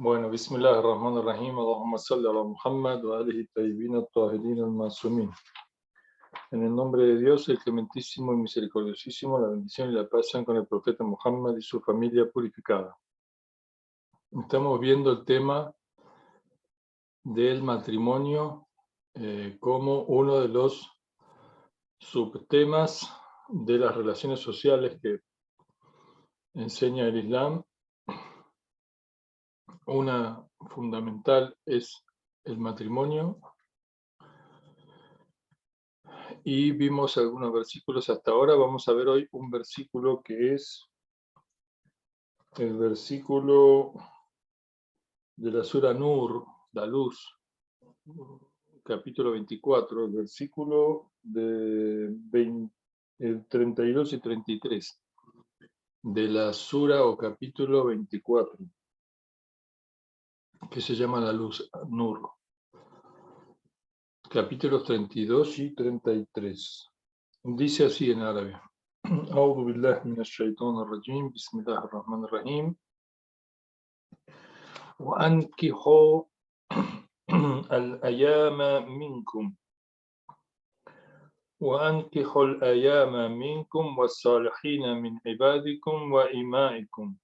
Bueno, Bismillahirrahmanirrahim, Allahumma salli ala Muhammad wa alihi tayyibin at-tahirin al-masumin. En el nombre de Dios, el clementísimo y misericordiosísimo, la bendición y la paz sean con el profeta Muhammad y su familia purificada. Estamos viendo el tema del matrimonio como uno de los subtemas de las relaciones sociales que enseña el Islam. Una fundamental es el matrimonio, y vimos algunos versículos hasta ahora. Vamos a ver hoy un versículo que es el versículo de la Sura Nur, la luz, capítulo 24, el versículo de 32 y 33 de la Sura o capítulo 24, que se llama la luz, Nur. Capítulos 32 y 33. Dice así en árabe: A'udhu billahi minash shaitanir rajim, bismillahir rahmanir rahim. وأنكحوا الأيام منكم والصالحين من عبادكم وإمائكم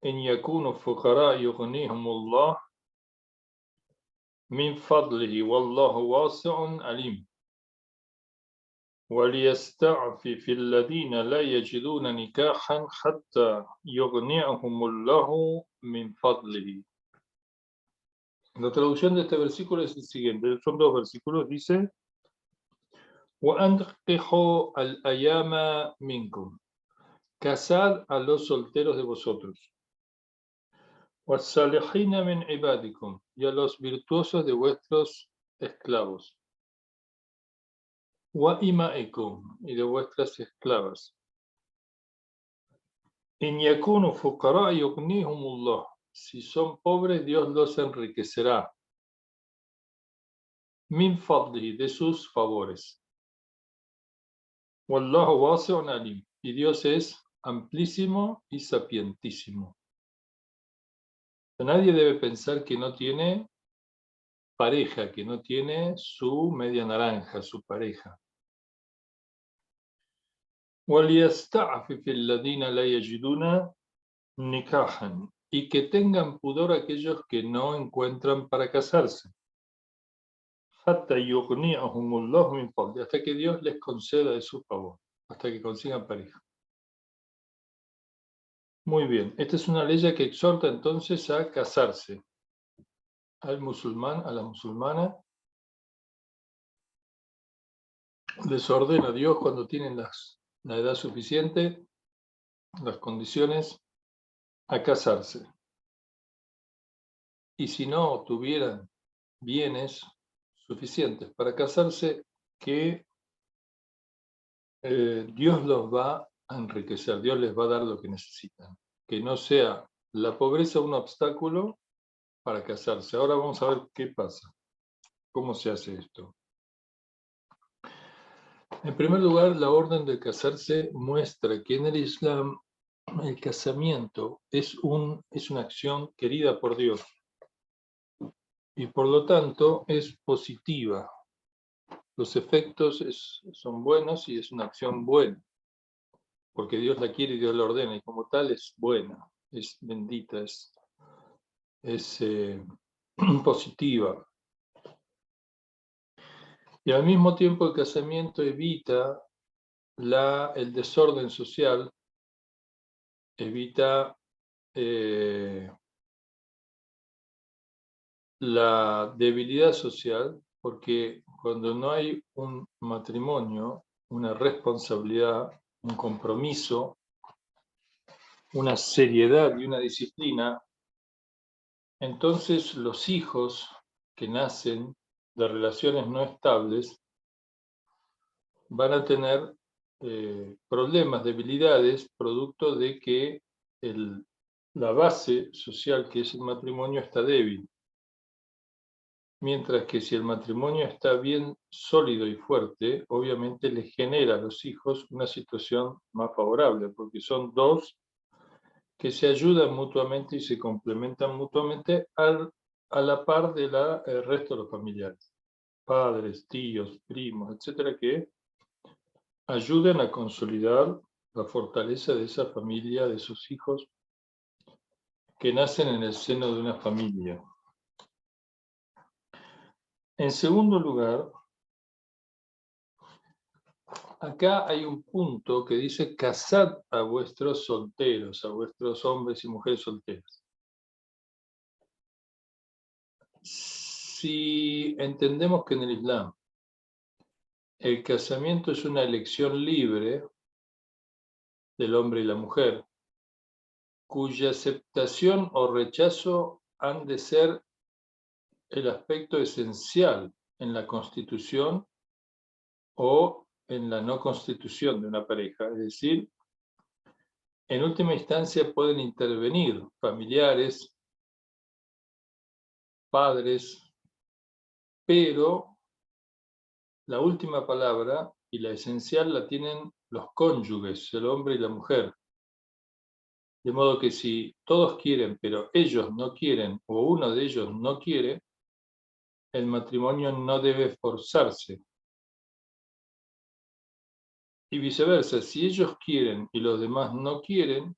إن يكونوا فقراء يغنيهم الله من فضله والله واسع عليم وليستعفف الذين لا يجدون نكاحا حتى يغنيهم الله من فضله. La traducción de este versículo es el siguiente. Son dos versículos. Dice: وَأَنْكِحُوا الْأَيَامَ مِنْكُمْ, casad a los solteros de vosotros. وَالصَّالِحِينَ مِنْ عِبَادِكُمْ, y a los virtuosos de vuestros esclavos. وَإِمَائِكُمْ, y de vuestras esclavas. إِنْ يَكُونُوا فُقَرَاءَ يُغْنِيهُمُ اللَّهُ, si son pobres, Dios los enriquecerá. Min fadlihi, de sus favores. Wallahu wasi'un alim, y Dios es amplísimo y sapientísimo. Nadie debe pensar que no tiene pareja, que no tiene su media naranja, su pareja. وَلْيَسْتَعْفِفِ الَّذِينَ لَا يَجِدُونَ نِكَاحًا, y que tengan pudor aquellos que no encuentran para casarse. حَتَّى يُغْنِيَهُمُ اللَّهُ مِنْ فَضْلِهِ, hasta que Dios les conceda de su favor, hasta que consigan pareja. Muy bien, esta es una ley que exhorta entonces a casarse. Al musulmán, a la musulmana, les ordena a Dios, cuando tienen la edad suficiente, las condiciones, a casarse. Y si no tuvieran bienes suficientes para casarse, que Dios los va a enriquecer, Dios les va a dar lo que necesitan. Que no sea la pobreza un obstáculo para casarse. Ahora vamos a ver qué pasa, cómo se hace esto. En primer lugar, la orden de casarse muestra que en el Islam el casamiento es una acción querida por Dios y por lo tanto es positiva. Los efectos son buenos y es una acción buena, porque Dios la quiere y Dios la ordena, y como tal es buena, es bendita, es positiva. Y al mismo tiempo el casamiento evita el desorden social, evita la debilidad social, porque cuando no hay un matrimonio, una responsabilidad, un compromiso, una seriedad y una disciplina, entonces los hijos que nacen de relaciones no estables van a tener problemas, debilidades, producto de que la base social, que es el matrimonio, está débil. Mientras que si el matrimonio está bien sólido y fuerte, obviamente le genera a los hijos una situación más favorable, porque son dos que se ayudan mutuamente y se complementan mutuamente a la par de el resto de los familiares, padres, tíos, primos, etcétera, que ayuden a consolidar la fortaleza de esa familia, de esos hijos que nacen en el seno de una familia. En segundo lugar, acá hay un punto que dice: casad a vuestros solteros, a vuestros hombres y mujeres solteras. Si entendemos que en el Islam el casamiento es una elección libre del hombre y la mujer, cuya aceptación o rechazo han de ser el aspecto esencial en la constitución o en la no constitución de una pareja. Es decir, en última instancia pueden intervenir familiares, padres, pero la última palabra y la esencial la tienen los cónyuges, el hombre y la mujer. De modo que si todos quieren, pero ellos no quieren, o uno de ellos no quiere, el matrimonio no debe forzarse. Y viceversa, si ellos quieren y los demás no quieren,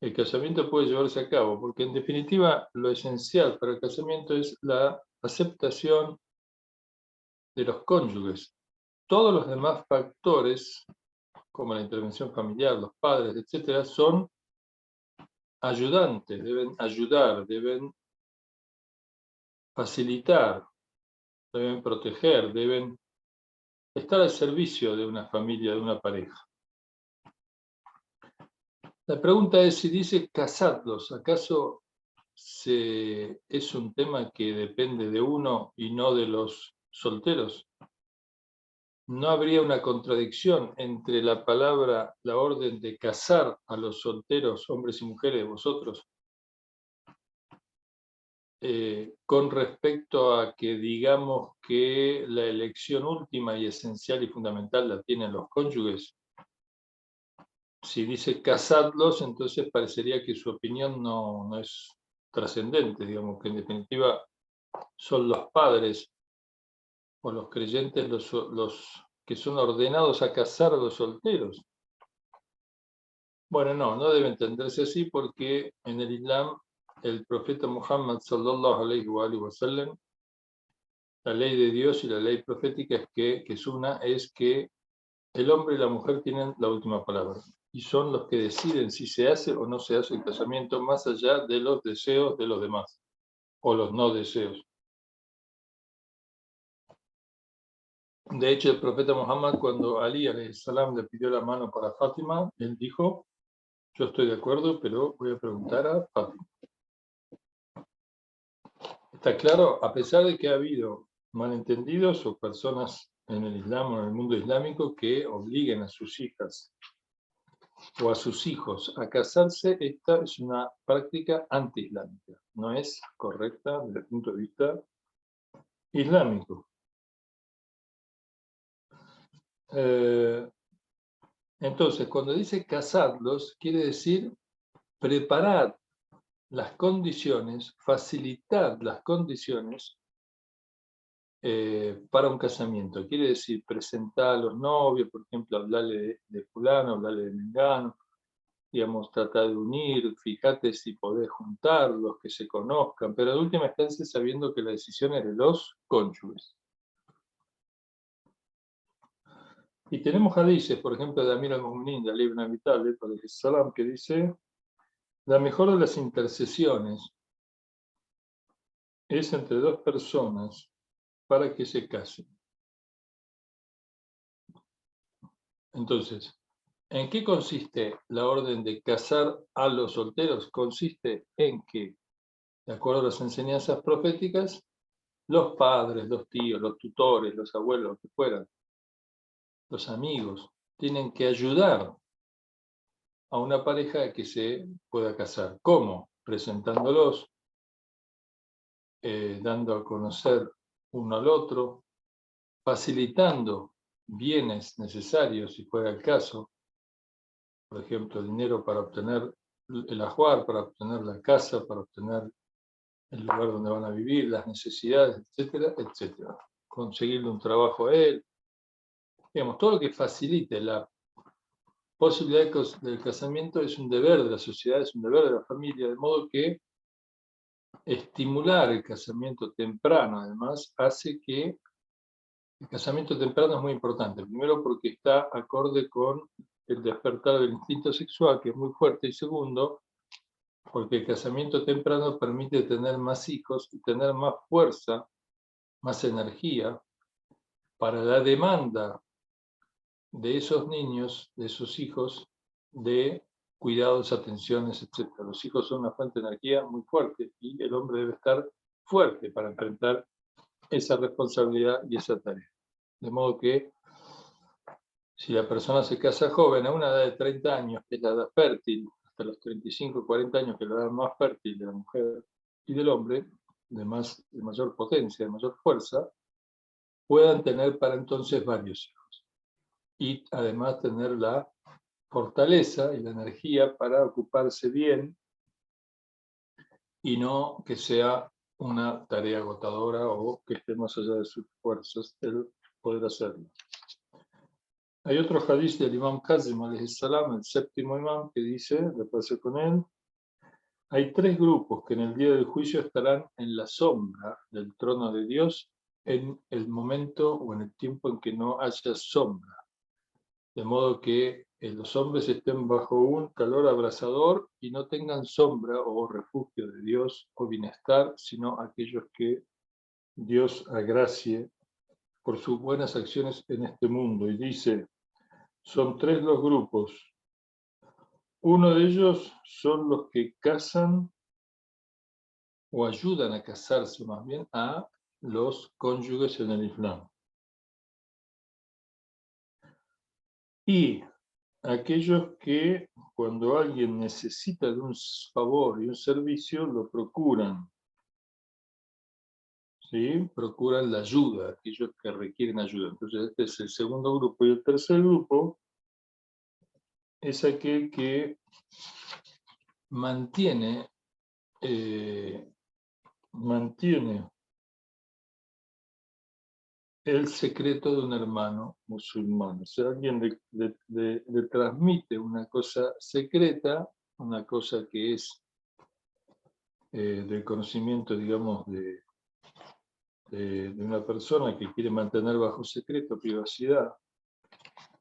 el casamiento puede llevarse a cabo, porque en definitiva lo esencial para el casamiento es la aceptación de los cónyuges. Todos los demás factores, como la intervención familiar, los padres, etcétera, son ayudantes, deben ayudar, deben facilitar, deben proteger, deben estar al servicio de una familia, de una pareja. La pregunta es, si dice casadlos, ¿acaso es un tema que depende de uno y no de los solteros? ¿No habría una contradicción entre la palabra, la orden de casar a los solteros, hombres y mujeres, vosotros, con respecto a que digamos que la elección última y esencial y fundamental la tienen los cónyuges? Si dice casadlos, entonces parecería que su opinión no es trascendente, digamos, que en definitiva son los padres o los creyentes los que son ordenados a casar a los solteros. Bueno, no debe entenderse así, porque en el Islam el profeta Muhammad sallallahu alaihi wa sallam, la ley de Dios y la ley profética es que el hombre y la mujer tienen la última palabra y son los que deciden si se hace o no se hace el casamiento, más allá de los deseos de los demás o los no deseos. De hecho, el profeta Muhammad, cuando Ali alayhi salam le pidió la mano para Fátima, él dijo: yo estoy de acuerdo, pero voy a preguntar a Fátima. Está claro, a pesar de que ha habido malentendidos o personas en el Islam o en el mundo islámico que obliguen a sus hijas o a sus hijos a casarse, esta es una práctica anti-islámica, no es correcta desde el punto de vista islámico. Entonces, cuando dice casarlos, quiere decir preparar las condiciones, facilitar las condiciones para un casamiento. Quiere decir presentar a los novios, por ejemplo, hablarle de fulano, hablarle de mengano, digamos, tratar de unir, fíjate si podés juntarlos, que se conozcan, pero en última instancia sabiendo que la decisión es de los cónyuges. Y tenemos hadices, por ejemplo, de Amir al-Mu'minin, de Ali ibn Abi Talib, que dice: la mejor de las intercesiones es entre dos personas para que se casen. Entonces, ¿en qué consiste la orden de casar a los solteros? Consiste en que, de acuerdo a las enseñanzas proféticas, los padres, los tíos, los tutores, los abuelos, los que fueran, los amigos, tienen que ayudar a una pareja a que se pueda casar. ¿Cómo? Presentándolos, dando a conocer uno al otro, facilitando bienes necesarios, si fuera el caso, por ejemplo, dinero para obtener el ajuar, para obtener la casa, para obtener el lugar donde van a vivir, las necesidades, etcétera, etcétera. Conseguirle un trabajo a él. Digamos, todo lo que facilite la posibilidad del casamiento es un deber de la sociedad, es un deber de la familia, de modo que estimular el casamiento temprano, además, hace que el casamiento temprano es muy importante. Primero, porque está acorde con el despertar del instinto sexual, que es muy fuerte, y segundo, porque el casamiento temprano permite tener más hijos y tener más fuerza, más energía para la demanda de esos niños, de esos hijos, de cuidados, atenciones, etc. Los hijos son una fuente de energía muy fuerte y el hombre debe estar fuerte para enfrentar esa responsabilidad y esa tarea. De modo que si la persona se casa joven, a una edad de 30 años, que es la edad fértil, hasta los 35, 40 años, que es la edad más fértil de la mujer y del hombre, de mayor potencia, de mayor fuerza, puedan tener para entonces varios hijos. Y además tener la fortaleza y la energía para ocuparse bien y no que sea una tarea agotadora o que esté más allá de sus fuerzas el poder hacerlo. Hay otro hadiz del Imam Kazim, alayhi salam, el séptimo imam, que dice, de paso con él, hay 3 grupos que en el día del juicio estarán en la sombra del trono de Dios en el momento o en el tiempo en que no haya sombra. De modo que los hombres estén bajo un calor abrasador y no tengan sombra o refugio de Dios o bienestar, sino aquellos que Dios agracie por sus buenas acciones en este mundo. Y dice, son 3 los grupos. Uno de ellos son los que casan o ayudan a casarse más bien a los cónyuges en el Islam. Y aquellos que cuando alguien necesita de un favor y un servicio, lo procuran. ¿Sí? Procuran la ayuda, aquellos que requieren ayuda. Entonces este es el segundo grupo. Y el tercer grupo es aquel que mantiene el secreto de un hermano musulmán. O sea, alguien le transmite una cosa secreta, una cosa que es del conocimiento, digamos, de una persona que quiere mantener bajo secreto, privacidad,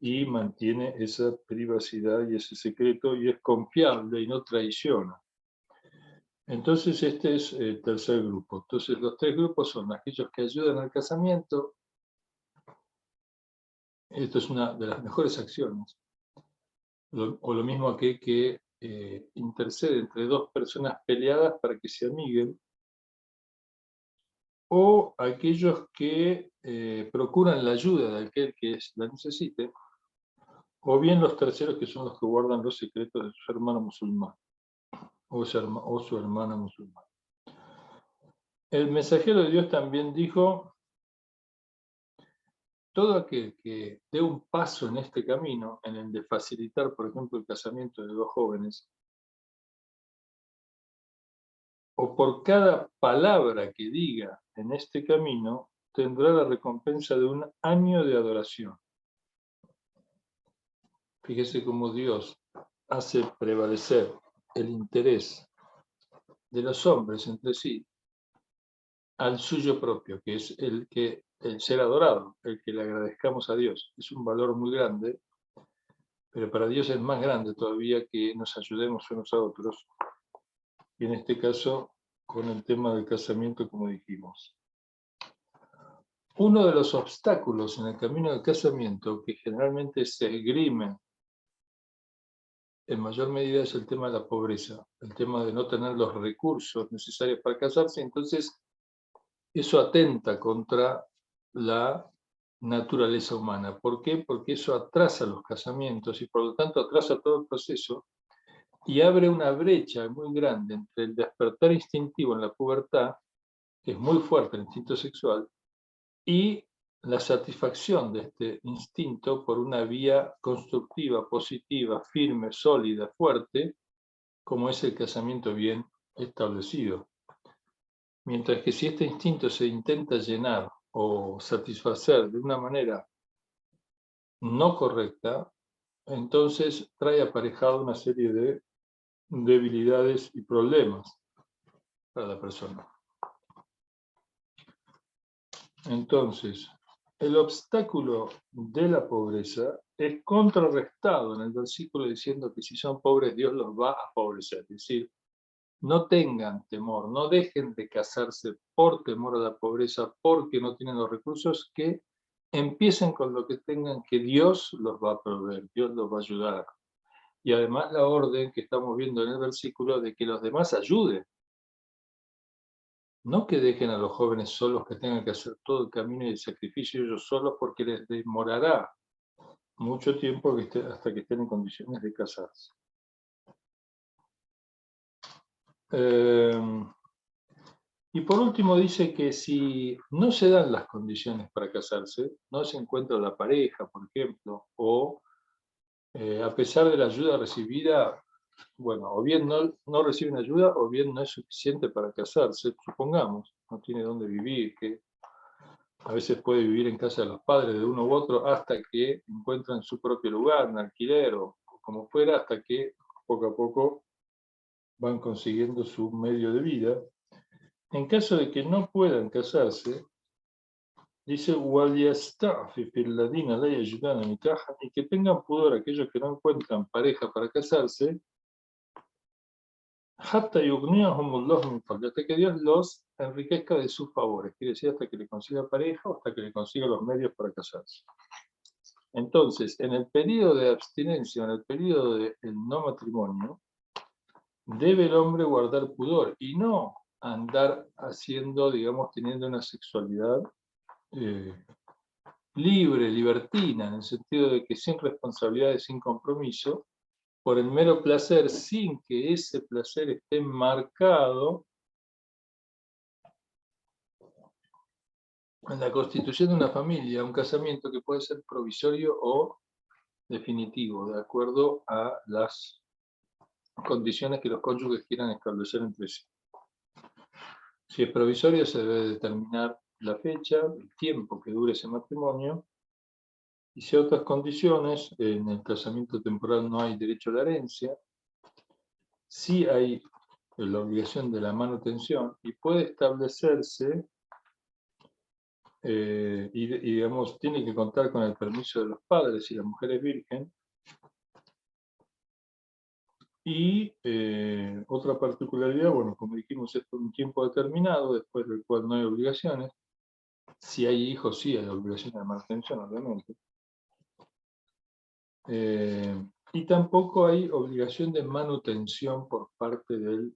y mantiene esa privacidad y ese secreto y es confiable y no traiciona. Entonces este es el tercer grupo. Entonces los 3 grupos son aquellos que ayudan al casamiento. Esto es una de las mejores acciones. O lo mismo aquel que intercede entre 2 personas peleadas para que se amiguen. O aquellos que procuran la ayuda de aquel que la necesite. O bien los terceros, que son los que guardan los secretos de su hermano musulmán o su hermana musulmana. El mensajero de Dios también dijo, todo aquel que dé un paso en este camino, en el de facilitar, por ejemplo, el casamiento de 2 jóvenes, o por cada palabra que diga en este camino, tendrá la recompensa de 1 año de adoración. Fíjese cómo Dios hace prevalecer el interés de los hombres entre sí al suyo propio, que es el ser adorado, el que le agradezcamos a Dios. Es un valor muy grande, pero para Dios es más grande todavía que nos ayudemos unos a otros, y en este caso con el tema del casamiento, como dijimos. Uno de los obstáculos en el camino del casamiento que generalmente se esgrime en mayor medida es el tema de la pobreza, el tema de no tener los recursos necesarios para casarse. Entonces eso atenta contra la naturaleza humana. ¿Por qué? Porque eso atrasa los casamientos y por lo tanto atrasa todo el proceso y abre una brecha muy grande entre el despertar instintivo en la pubertad, que es muy fuerte el instinto sexual, y la satisfacción de este instinto por una vía constructiva, positiva, firme, sólida, fuerte, como es el casamiento bien establecido. Mientras que si este instinto se intenta llenar o satisfacer de una manera no correcta, entonces trae aparejado una serie de debilidades y problemas para la persona. Entonces, el obstáculo de la pobreza es contrarrestado en el versículo diciendo que si son pobres, Dios los va a favorecer. Es decir, no tengan temor, no dejen de casarse por temor a la pobreza, porque no tienen los recursos, que empiecen con lo que tengan, que Dios los va a proveer, Dios los va a ayudar. Y además la orden que estamos viendo en el versículo de que los demás ayuden. No que dejen a los jóvenes solos, que tengan que hacer todo el camino y el sacrificio ellos solos, porque les demorará mucho tiempo hasta que estén en condiciones de casarse. Y por último dice que si no se dan las condiciones para casarse, no se encuentra la pareja, por ejemplo, o a pesar de la ayuda recibida, bueno, o bien no reciben ayuda, o bien no es suficiente para casarse, supongamos, no tiene dónde vivir, que a veces puede vivir en casa de los padres de uno u otro hasta que encuentran su propio lugar, un alquiler o como fuera, hasta que poco a poco van consiguiendo su medio de vida. En caso de que no puedan casarse, dice, y que tengan pudor aquellos que no encuentran pareja para casarse, hasta que Dios los enriquezca de sus favores, quiere decir hasta que le consiga pareja o hasta que le consiga los medios para casarse. Entonces, en el periodo de abstinencia, en el periodo del no matrimonio, debe el hombre guardar pudor y no andar haciendo, digamos, teniendo una sexualidad libre, libertina, en el sentido de que sin responsabilidades, sin compromiso, por el mero placer, sin que ese placer esté marcado en la constitución de una familia, un casamiento que puede ser provisorio o definitivo, de acuerdo a las condiciones que los cónyuges quieran establecer entre sí. Si es provisorio, se debe determinar la fecha, el tiempo que dure ese matrimonio, y si hay otras condiciones, en el casamiento temporal no hay derecho a la herencia, sí hay la obligación de la manutención y puede establecerse, y digamos, tiene que contar con el permiso de los padres si la mujer es virgen. Y otra particularidad, bueno, como dijimos, es por un tiempo determinado, después del cual no hay obligaciones. Si hay hijos, sí hay obligaciones de manutención, obviamente. Y tampoco hay obligación de manutención por parte del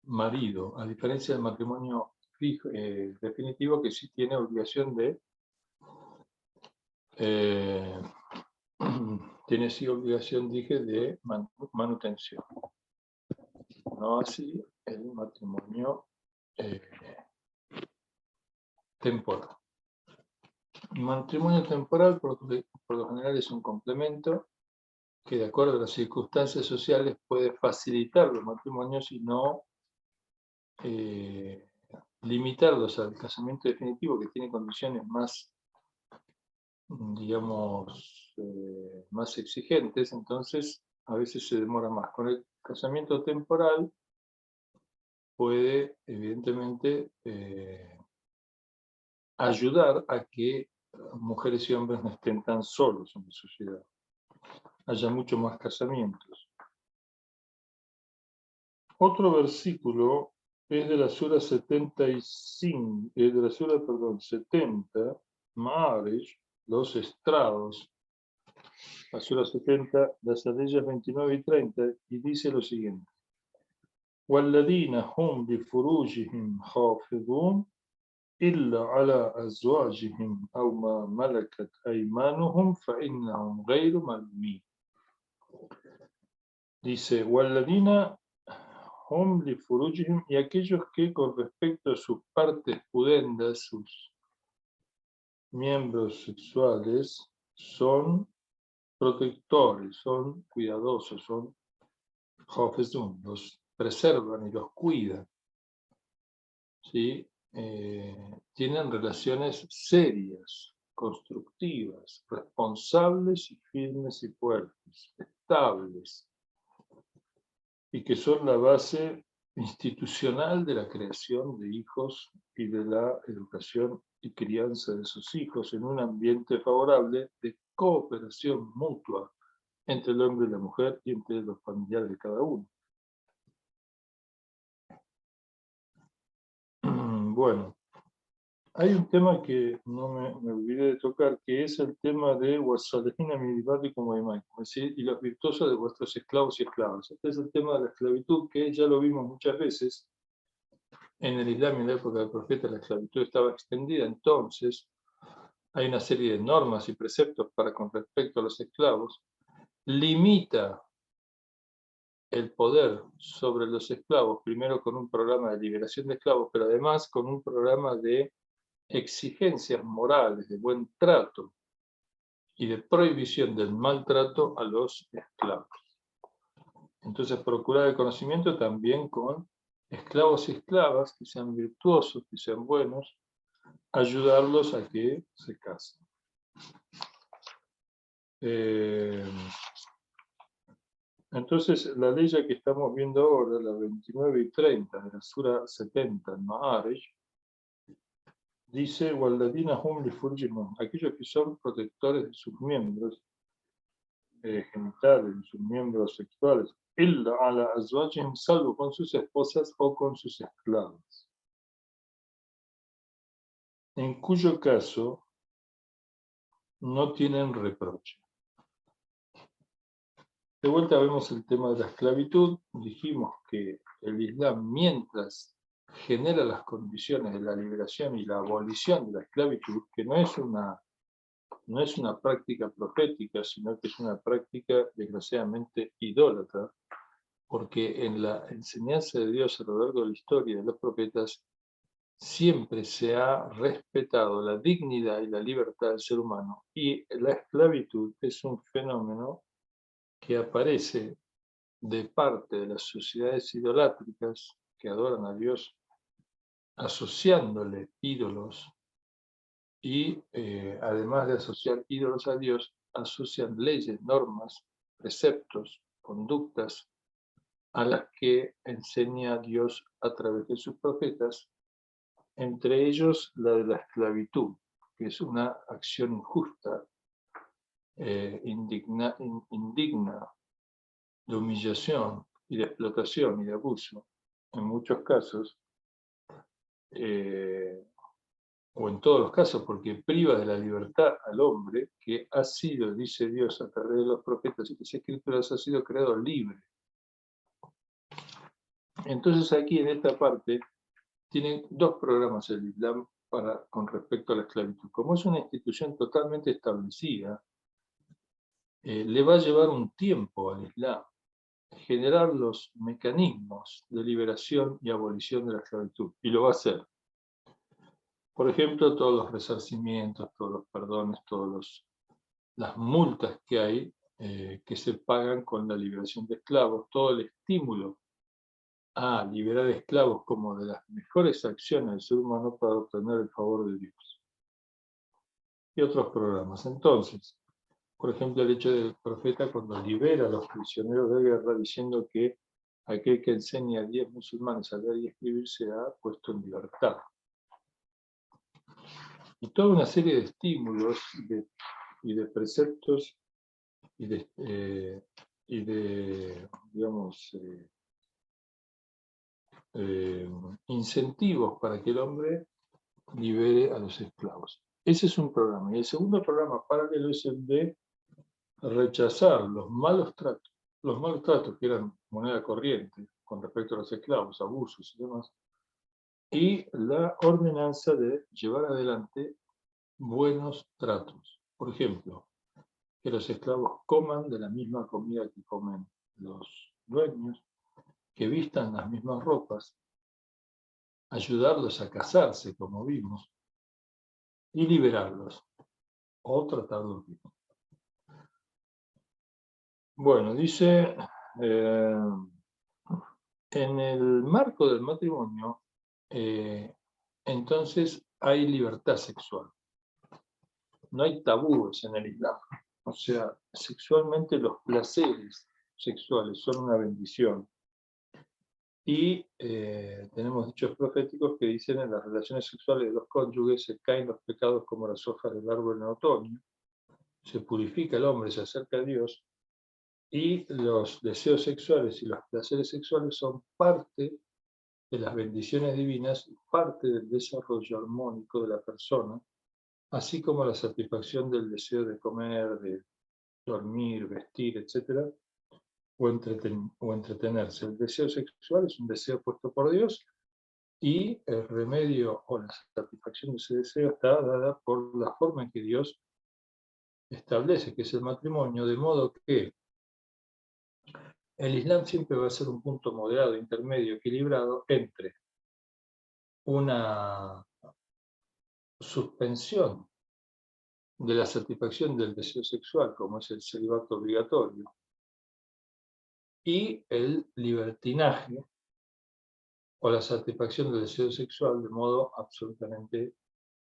marido, a diferencia del matrimonio definitivo, que sí tiene obligación de tiene sí obligación, dije, de manutención. No así el matrimonio temporal. El matrimonio temporal, por lo general, es un complemento que, de acuerdo a las circunstancias sociales, puede facilitar los matrimonios y no limitarlos al casamiento definitivo, que tiene condiciones más, digamos, más exigentes. Entonces a veces se demora más. Con el casamiento temporal puede, evidentemente, ayudar a que mujeres y hombres no estén tan solos en la sociedad, haya mucho más casamientos. Otro versículo es de la sura 75, de la sura, perdón, 70, Ma'arij, los estrados, la sura 70, las aleyas 29 y 30, y dice lo siguiente: وَالَّذِينَ هُمْ لِفُرُوجِهِمْ حَافِظُونَ إِلَّا عَلَى أَزْوَاجِهِمْ أَوْ مَا مَلَكَتْ أَيْمَانُهُمْ فَإِنَّهُمْ غَيْرُ مَلُومِينَ. Dice, وَالَّذِينَ هُمْ لِفُرُوجِهِمْ, y aquellos que con respecto a sus partes pudendas, sus miembros sexuales, son protectores, son cuidadosos, son Hafezun, los preservan y los cuidan, ¿sí? Tienen relaciones serias, constructivas, responsables y firmes y fuertes, estables, y que son la base institucional de la creación de hijos y de la educación y crianza de sus hijos en un ambiente favorable de cooperación mutua entre el hombre y la mujer y entre los familiares de cada uno. Bueno, hay un tema que no me olvidé de tocar, que es el tema de Wasalehina Midibati como Imai, es decir, y los virtuosos de vuestros esclavos y esclavas. Este es el tema de la esclavitud, que ya lo vimos muchas veces. En el Islam, en la época del profeta, la esclavitud estaba extendida, entonces hay una serie de normas y preceptos para con respecto a los esclavos. Limita el poder sobre los esclavos, primero con un programa de liberación de esclavos, pero además con un programa de exigencias morales, de buen trato y de prohibición del maltrato a los esclavos. Entonces, procurar el conocimiento también con esclavos y esclavas que sean virtuosos, que sean buenos, ayudarlos a que se casen. Entonces, la ley que estamos viendo ahora, la 29 y 30 de la Sura 70, en Ma'arij, dice, Walladina hum li furjihim, aquellos que son protectores de sus miembros genitales, de sus miembros sexuales, illa ala azwajihim, salvo con sus esposas o con sus esclavas, en cuyo caso no tienen reproche. De vuelta vemos el tema de la esclavitud. Dijimos que el Islam, mientras genera las condiciones de la liberación y la abolición de la esclavitud, que no es una práctica profética, sino que es una práctica desgraciadamente idólatra, porque en la enseñanza de Dios a lo largo de la historia de los profetas siempre se ha respetado la dignidad y la libertad del ser humano, y la esclavitud es un fenómeno que aparece de parte de las sociedades idolátricas que adoran a Dios, asociándole ídolos y además de asociar ídolos a Dios, asocian leyes, normas, preceptos, conductas a las que enseña Dios a través de sus profetas, entre ellos la de la esclavitud, que es una acción injusta, indigna, de humillación y de explotación y de abuso, en muchos casos, o en todos los casos, porque priva de la libertad al hombre que ha sido, dice Dios a través de los profetas y las escrituras, ha sido creado libre. Entonces aquí en esta parte tienen dos programas el Islam con respecto a la esclavitud. Como es una institución totalmente establecida, le va a llevar un tiempo al Islam generar los mecanismos de liberación y abolición de la esclavitud, y lo va a hacer. Por ejemplo, todos los resarcimientos, todos los perdones, todas las multas que hay que se pagan con la liberación de esclavos, todo el estímulo a liberar esclavos como de las mejores acciones del ser humano para obtener el favor de Dios. Y otros programas. Entonces, por ejemplo, el hecho del profeta cuando libera a los prisioneros de guerra diciendo que aquel que enseña a 10 musulmanes a leer y escribir será puesto en libertad. Y toda una serie de estímulos y de preceptos y de digamos, incentivos para que el hombre libere a los esclavos. Ese es un programa. Y el segundo programa paralelo es el de rechazar los malos tratos que eran moneda corriente con respecto a los esclavos, abusos y demás, y la ordenanza de llevar adelante buenos tratos. Por ejemplo, que los esclavos coman de la misma comida que comen los dueños, que vistan las mismas ropas, ayudarlos a casarse, como vimos, y liberarlos, o tratarlos bien. Bueno, dice en el marco del matrimonio, entonces hay libertad sexual. No hay tabúes en el Islam. O sea, sexualmente los placeres sexuales son una bendición. Y tenemos dichos proféticos que dicen: en las relaciones sexuales de los cónyuges se caen los pecados como las hojas del árbol en otoño, se purifica el hombre, se acerca a Dios, y los deseos sexuales y los placeres sexuales son parte de las bendiciones divinas, parte del desarrollo armónico de la persona, así como la satisfacción del deseo de comer, de dormir, vestir, etc., o entretenerse. El deseo sexual es un deseo puesto por Dios, y el remedio o la satisfacción de ese deseo está dada por la forma en que Dios establece, que es el matrimonio, de modo que el Islam siempre va a ser un punto moderado, intermedio, equilibrado entre una suspensión de la satisfacción del deseo sexual, como es el celibato obligatorio, y el libertinaje o la satisfacción del deseo sexual de modo absolutamente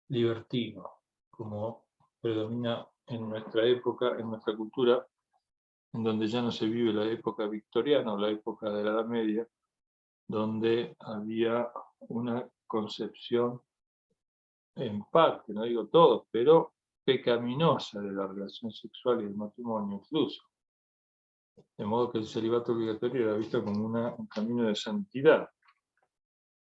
libertino, como predomina en nuestra época, en nuestra cultura, en donde ya no se vive la época victoriana o la época de la Edad Media, donde había una concepción, en parte, no digo todo, pero pecaminosa de la relación sexual y el matrimonio incluso. De modo que el celibato obligatorio era visto como un camino de santidad.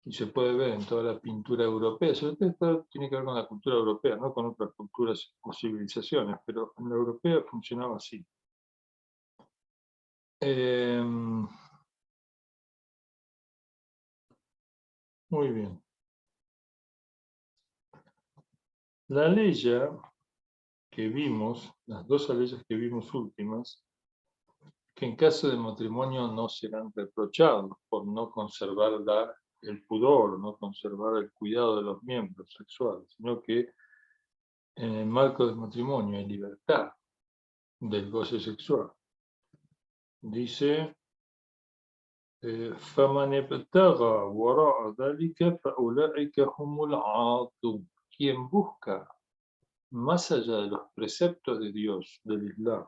Y se puede ver en toda la pintura europea, sobre todo esto tiene que ver con la cultura europea, no con otras culturas o civilizaciones, pero en la europea funcionaba así. Muy bien. La ley que vimos, las dos leyes que vimos últimas, que en caso de matrimonio no serán reprochados por no conservar el pudor, no conservar el cuidado de los miembros sexuales, sino que en el marco del matrimonio hay libertad del goce sexual. Dice: فَمَنِ ابْتَغَى وَرَاءَ ذَلِكَ فَأُولَئِكَ هُمُ الْعَادُونَ. Quien busca más allá de los preceptos de Dios, del Islam,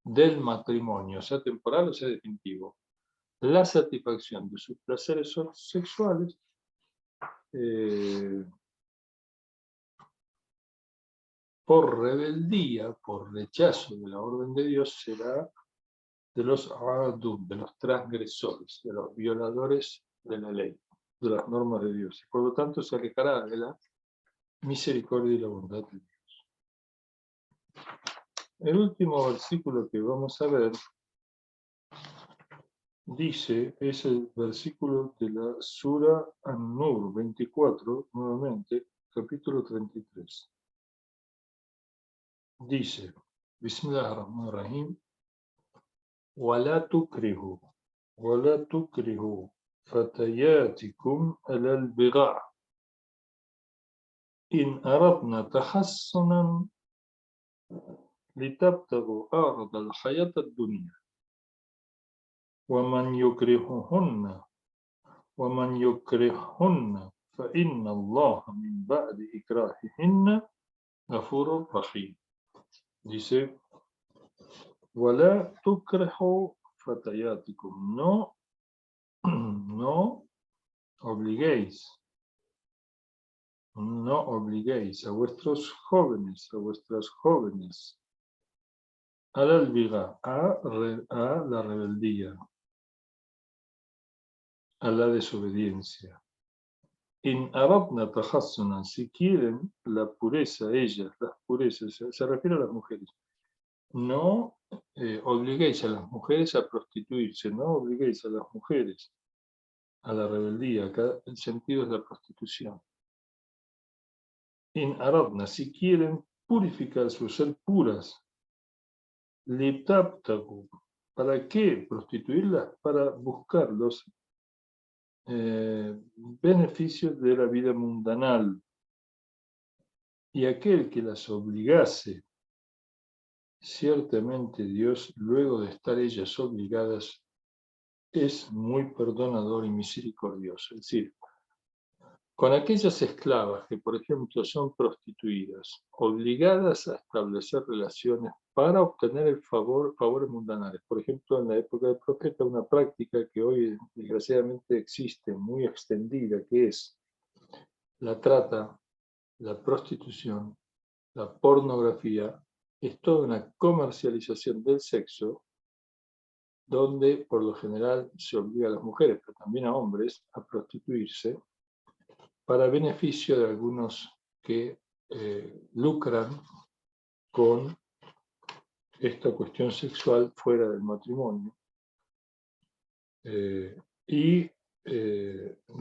del matrimonio, sea temporal o sea definitivo, la satisfacción de sus placeres sexuales, por rebeldía, por rechazo de la orden de Dios, será de los adum, de los transgresores, de los violadores de la ley, de las normas de Dios, y por lo tanto se alejará de la misericordia y la bondad de Dios. El último versículo que vamos a ver dice, es el versículo de la Sura An-Nur 24, nuevamente, capítulo 33. Dice: Bismillahirrahmanirrahim, وَلَا تُكْرِهُ فَتَيَاتِكُمْ عَلَى الْبِغَاءِ إِنْ أَرَدْنَا تَحَصُّنًا لِتَبْتَغُوا عَرَضَ الْحَيَاةِ الدُّنْيَا وَمَنْ يُكْرِههُنَّ فَإِنَّ اللَّهَ مِنْ بَعْدِ إِكْرَاهِهِنَّ غَفُورٌ رَحِيمٌ. Dice: وَلَا تُكْرِهُ فَتَيَاتِكُمْ. No obliguéis a vuestros jóvenes, a vuestras jóvenes, al albiga, a la rebeldía, a la desobediencia. In aradna tahassunan, si quieren la pureza, ellas, las purezas, se refiere a las mujeres. No obliguéis a las mujeres a prostituirse, no obliguéis a las mujeres a la rebeldía, acá el sentido es la prostitución. In aradna, si quieren purificarse o ser puras, litaptagu, ¿para qué prostituirlas? Para buscar los beneficios de la vida mundanal. Y aquel que las obligase, ciertamente Dios, luego de estar ellas obligadas, es muy perdonador y misericordioso. Es decir, con aquellas esclavas que, por ejemplo, son prostituidas, obligadas a establecer relaciones para obtener favores mundanales. Por ejemplo, en la época del profeta, una práctica que hoy desgraciadamente existe, muy extendida, que es la trata, la prostitución, la pornografía, es toda una comercialización del sexo, donde por lo general se obliga a las mujeres, pero también a hombres, a prostituirse para beneficio de algunos que lucran con esta cuestión sexual fuera del matrimonio. Y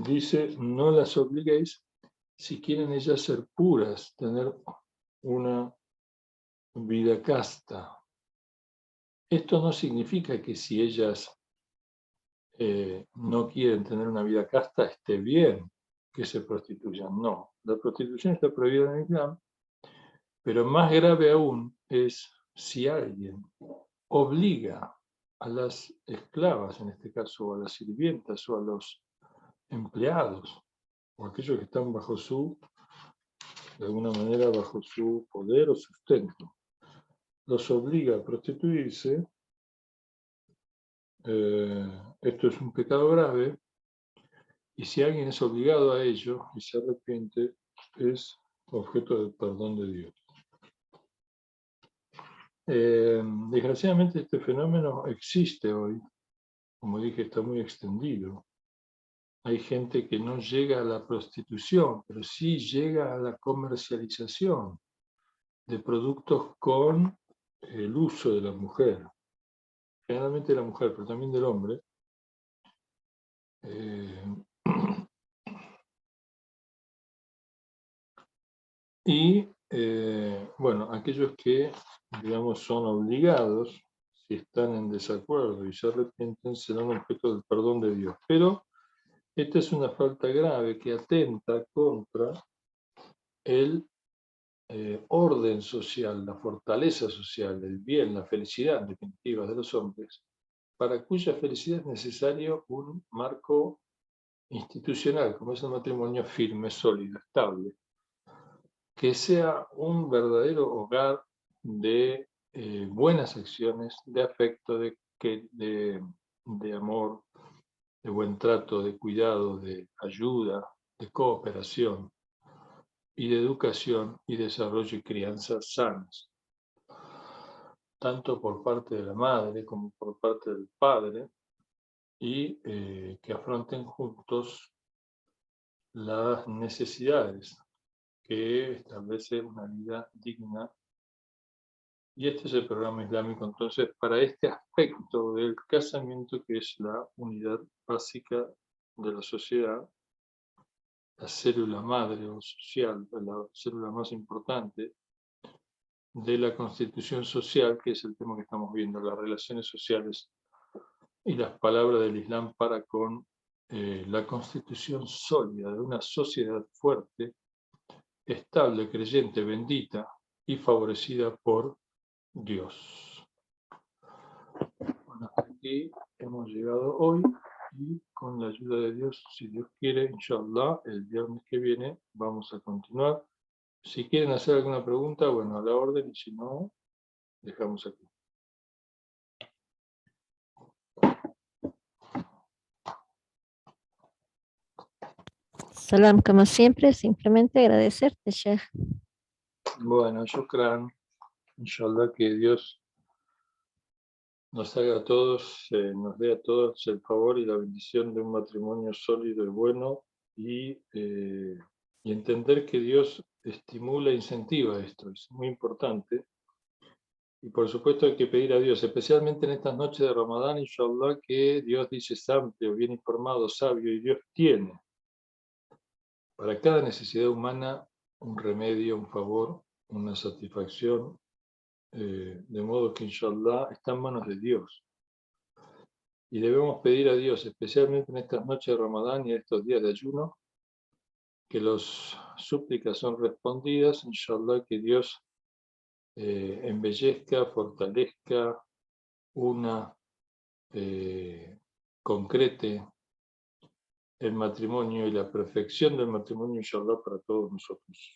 dice, no las obliguéis si quieren ellas ser puras, tener una vida casta. Esto no significa que si ellas no quieren tener una vida casta, esté bien que se prostituyan. No, la prostitución está prohibida en el Islam, pero más grave aún es si alguien obliga a las esclavas, en este caso a las sirvientas o a los empleados, o aquellos que están bajo su, de alguna manera, bajo su poder o sustento, los obliga a prostituirse. Esto es un pecado grave, y si alguien es obligado a ello y se arrepiente, es objeto del perdón de Dios. Desgraciadamente este fenómeno existe hoy, como dije, está muy extendido. Hay gente que no llega a la prostitución, pero sí llega a la comercialización de productos con el uso de la mujer, generalmente de la mujer, pero también del hombre. Y bueno, aquellos que, digamos, son obligados, si están en desacuerdo y se arrepienten, serán objeto del perdón de Dios. Pero esta es una falta grave que atenta contra el orden social, la fortaleza social, el bien, la felicidad en definitiva de los hombres, para cuya felicidad es necesario un marco institucional, como es el matrimonio firme, sólido, estable, que sea un verdadero hogar de buenas acciones, de afecto, de amor, de buen trato, de cuidado, de ayuda, de cooperación y de educación y desarrollo y crianza sanas, tanto por parte de la madre como por parte del padre, y que afronten juntos las necesidades que establece una vida digna. Y este es el programa islámico, entonces, para este aspecto del casamiento, que es la unidad básica de la sociedad, la célula madre o social, la célula más importante de la constitución social, que es el tema que estamos viendo, las relaciones sociales y las palabras del Islam para con la constitución sólida de una sociedad fuerte, estable, creyente, bendita y favorecida por Dios. Bueno, hasta aquí hemos llegado hoy, y con la ayuda de Dios, si Dios quiere, inshallah, el viernes que viene vamos a continuar. Si quieren hacer alguna pregunta, bueno, a la orden, y si no, dejamos aquí. Salam, como siempre, simplemente agradecerte, Sheikh. Bueno, shukran. Inshallah que Dios nos haga a todos, nos dé a todos el favor y la bendición de un matrimonio sólido y bueno, y entender que Dios estimula e incentiva esto, es muy importante. Y por supuesto hay que pedir a Dios, especialmente en estas noches de Ramadán, inshallah, que Dios dice es amplio, bien informado, sabio, y Dios tiene para cada necesidad humana un remedio, un favor, una satisfacción, de modo que inshallah está en manos de Dios. Y debemos pedir a Dios, especialmente en estas noches de Ramadán y estos días de ayuno, que las súplicas son respondidas, inshallah, que Dios embellezca, fortalezca, una concrete el matrimonio y la perfección del matrimonio, inshallah, para todos nosotros.